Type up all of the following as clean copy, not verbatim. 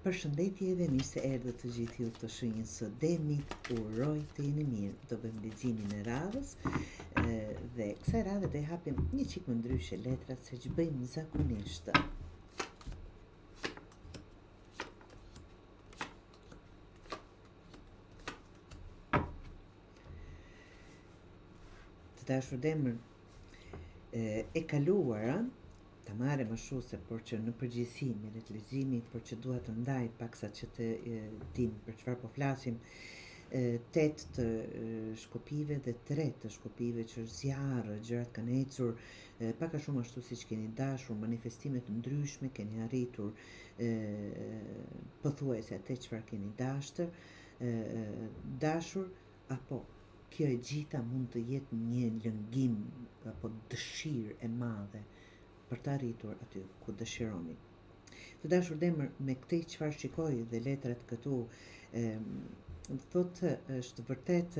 Përshëndetje dhe mirë se erdhët të gjithë ju të shenjën së Demit, uroj të jeni mirë. Do bëjmë leximin e radhës dhe kësaj radhe do e hapim një çik më ndryshe letrat se që bëjmë zakonisht. Të dashur Demër, e kaluara ta marrem ashtu se por që në përgjithësi me leximit, por që dua të ndaj paksa që të dim për çfarë po flasim, 8 të shkopive dhe 3 të shkopive që është zjarë, gjërat kanë ecur pak a shumë ashtu siç keni dashur, manifestime të ndryshme, keni arritur pothuajse atë çfarë keni dashur, apo kjo e gjitha mund të jetë një lëngim apo dëshirë e madhe për të arritur aty ku dëshironi. Të dashur Demër, me këtë çfarë shikoj dhe letrat këtu, thotë është vërtet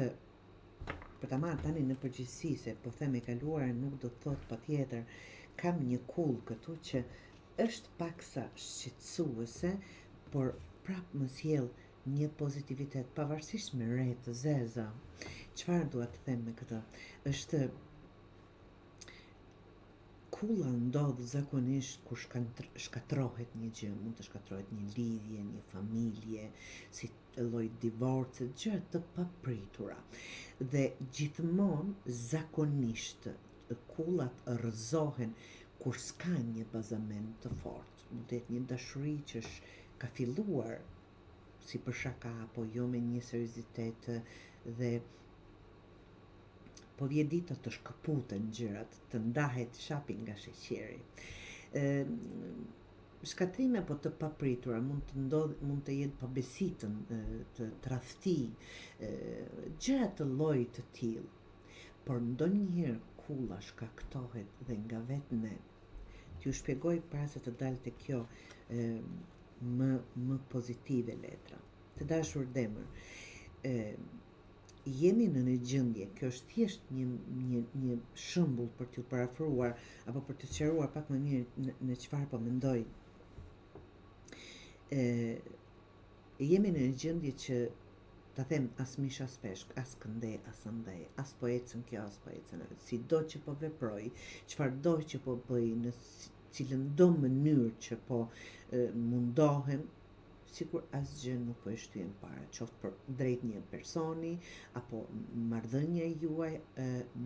për ta marrë tani në përgjithësi, se po them e kaluara nuk do të thotë patjetër, kam një kull këtu që është paksa shqetësuese, por prap më sjell një pozitivitet pavarësisht me re të zeza. Çfarë dua të them me këtë? Është kulla ndodh zakonisht kur shkatrohet një gjë, mund të shkatrohet një lidhje, një familje, si lloj divorce, gjë të papritura. Dhe gjithmonë zakonisht kullat rrëzohen kur s'ka një bazament të fortë. Mund të jetë një dashuri që ka filluar si për shaka apo jo me një seriozitet dhe po vjen dita të shkëputen gjërat, të ndahet shapi nga sheqeri. Shkatrime apo të papritura mund të jetë pabesitën, të tradhti, gjëra të llojit të tillë. Por ndonjëherë kulla shkaktohet dhe nga vetë ne. T'ju shpjegoj para se të dalë te kjo më pozitive letra. Të dashur Demër, jemi në një gjendje, kjo është thjesht një shembull për t'ju parafruar apo për të sqaruar pak më mirë në çfarë po mendoj. Jemi në një gjendje që ta them as mish as peshk, as këndej as andej, as po ecën kjo, as po ecën ajo, sido që po veproj, çfarëdo që po bëj, në cilën do mënyrë që po mundohem, sikur asgjë nuk po e shtyen para, qoftë për drejt një personi, apo marrëdhënia juaj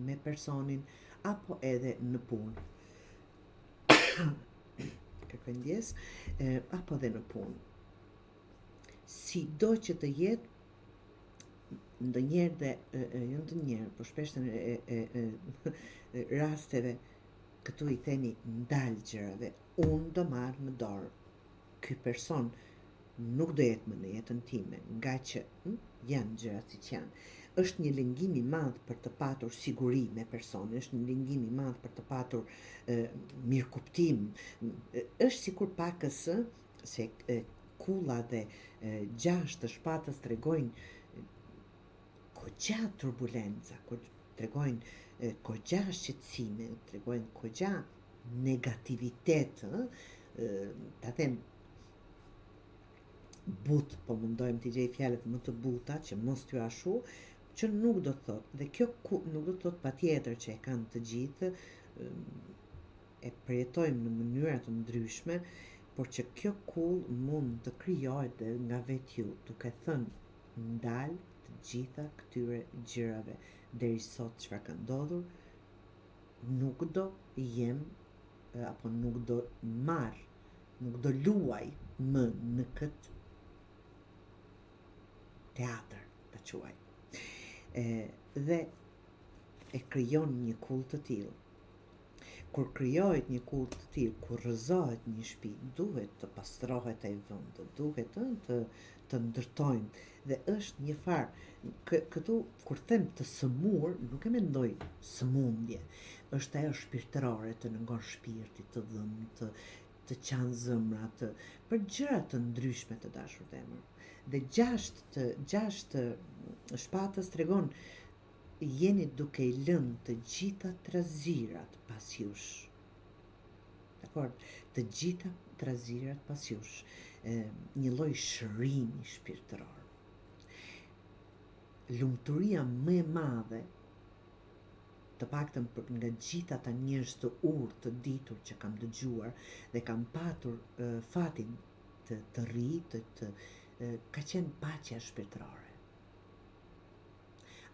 me personin, apo edhe në punë. Kërkoj ndjes, apo edhe në punë. Sido që të jetë, ndonjëherë dhe jo ndonjëherë, por shpesh në rasteve këtu i themi ndal gjërave, unë do marr në dorë. Ky person nuk do jetë më në jetën time, nga që janë gjërat siç janë. Është një lëngim i madh për të patur siguri me personin, është një lëngim i madh për të patur mirëkuptim. Është sikur pakës se kulla dhe 6 të shpatës tregojnë kogja turbulenca, tregojnë kogja shqetësime, tregojnë kogja negativitet, ta them but, po mundojmë t'i gjej fjalët më të buta që mos t'ju ashu, që nuk do të thotë, dhe kjo nuk do të thotë patjetër që e kanë të gjithë, e përjetojmë në mënyra të ndryshme, por që kjo kull mund të krijohet nga vetë ju, duke thënë ndal të gjitha këtyre gjërave. Deri sot çfarë ka ndodhur, nuk do jem apo nuk do marr, nuk do luaj më në këtë teatr, ta quaj. Dhe e krijon një kull të tillë. Kur krijohet një kull të tillë, kur rrëzohet një shtëpi, duhet të pastrohet ai vend, duhet të ndërtojmë, dhe është një farë, këtu kur them të sëmur, nuk e mendoj sëmundje, është ajo shpirtërore, të nëngon shpirti, të dhëmë, të qanë zëmrat, për gjëra të ndryshme të dashur Demër. Dhe 6 shpatës tregon jeni duke I lënë të gjitha trazirat pas jush. Dakor? Të gjitha trazirat pas jush, një lloj shërimi shpirtëror. Lumturia më e madhe, të paktën nga gjithë ata njerëz të urtë, të ditur që kam dëgjuar dhe kam patur fatin të rri, ka qenë paqja shpirtërore.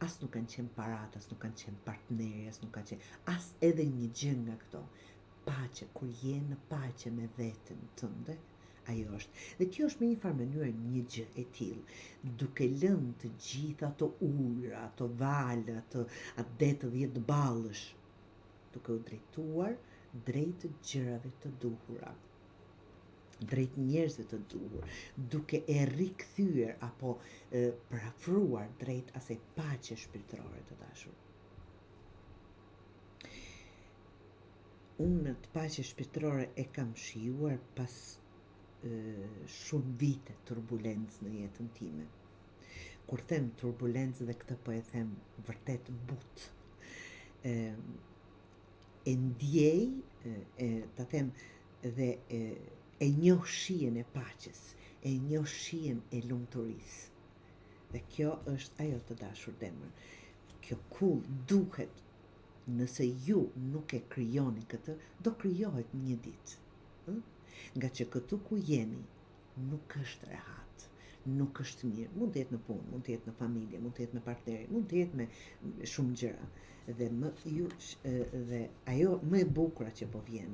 As nuk kanë qenë parat, as nuk kanë qenë partneri, as nuk kanë qenë as edhe një gjë nga këto. Paqe, kur je në paqe me veten tënde, ajo është. Dhe kjo është me një farë mënyrë një gjë e tillë, duke lënë të gjitha ato ujëra, ato valë, atë 80 ballësh, duke u drejtuar drejt gjërave të duhura, drejt njerëzve të duhur, duke e rikthyer apo parafruar drejt asaj paqe shpirtërore të dashur. Unë të paqe shpirtërore e kam shijuar pas shumë vite turbulencë në jetën time. Kur them turbulencë, dhe këtë po e them vërtet but, e ndjej, ta them dhe e njoh shijen e paqes, e njoh shijen e lumturisë. Dhe kjo është ajo të dashur demër. Kjo kull duhet, nëse ju nuk e krijoni këtë, do krijohet një ditë. Nga që këtu ku jemi nuk është rehat, nuk është mirë. Mund të jetë në punë, mund të jetë në familje, mund të jetë me partneri, mund të jetë me shumë gjëra. Dhe ajo më e bukura që po vjen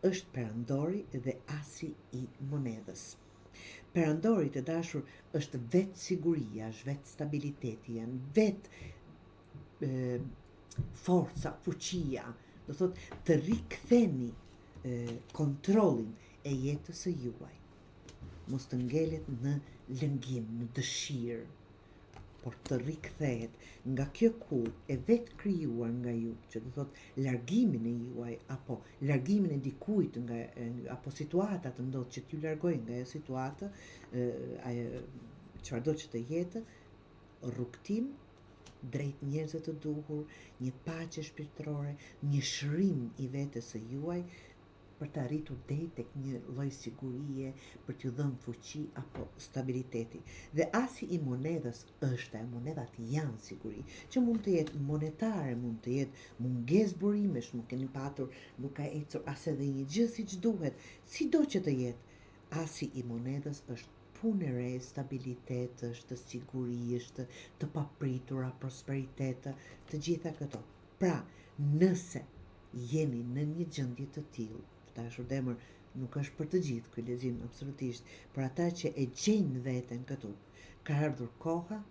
është perandori dhe asi i monedhës. Perandori të dashur është vetë siguria, është vetë stabiliteti, janë vetë forca, fuqia, do thot të riktheni kontrollin e jetës së juaj. Mos të ngelet në lëngim, në dëshirë, por të rikthehet nga kjo kull e vetë krijuar nga ju, që do thot largimin e juaj, apo largimin e dikujt nga apo situata të ndodh që t'ju largojnë nga ajo situatë, çfarëdo që të jetë, rrugtim drejt njerëzve të duhur, një paqe shpirtërore, një shërim i vetes së juaj, për të arritur deri tek një lloj sigurie, për t'ju dhënë fuqi apo stabiliteti. Dhe asi i monedhës është, monedhat janë siguri, që mund të jetë monetare, mund të jetë mungesë burimesh, nuk keni patur, nuk ka ecur as edhe një gjë siç duhet, sido që të jetë, asi i monedhës është punë e re, stabilitet, është siguri, është të papritura, prosperitet, të gjitha këto. Pra, nëse jeni në një gjendje të tillë, dashur demër, nuk është për të gjithë ky lexim absolutisht, për ata që e gjejnë veten këtu, ka ardhur koha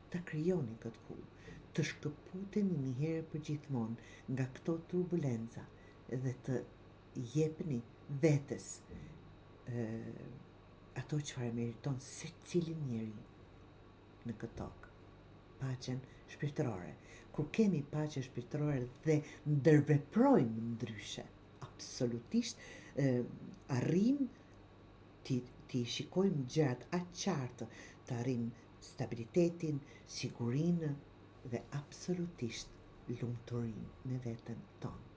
ta krijoni këtë kull, të shkëputeni një herë për gjithmonë nga këto turbulenca dhe të jepni vetes ato çfarë meriton secili njeri në këtë tokë, paqen shpirtërore. Kur kemi paqe shpirtërore dhe ndërveprojmë ndryshe, absolutisht arrim ti shikojmë gjërat aq qartë, të arrim stabilitetin, sigurinë dhe absolutisht lumturinë me veten tonë.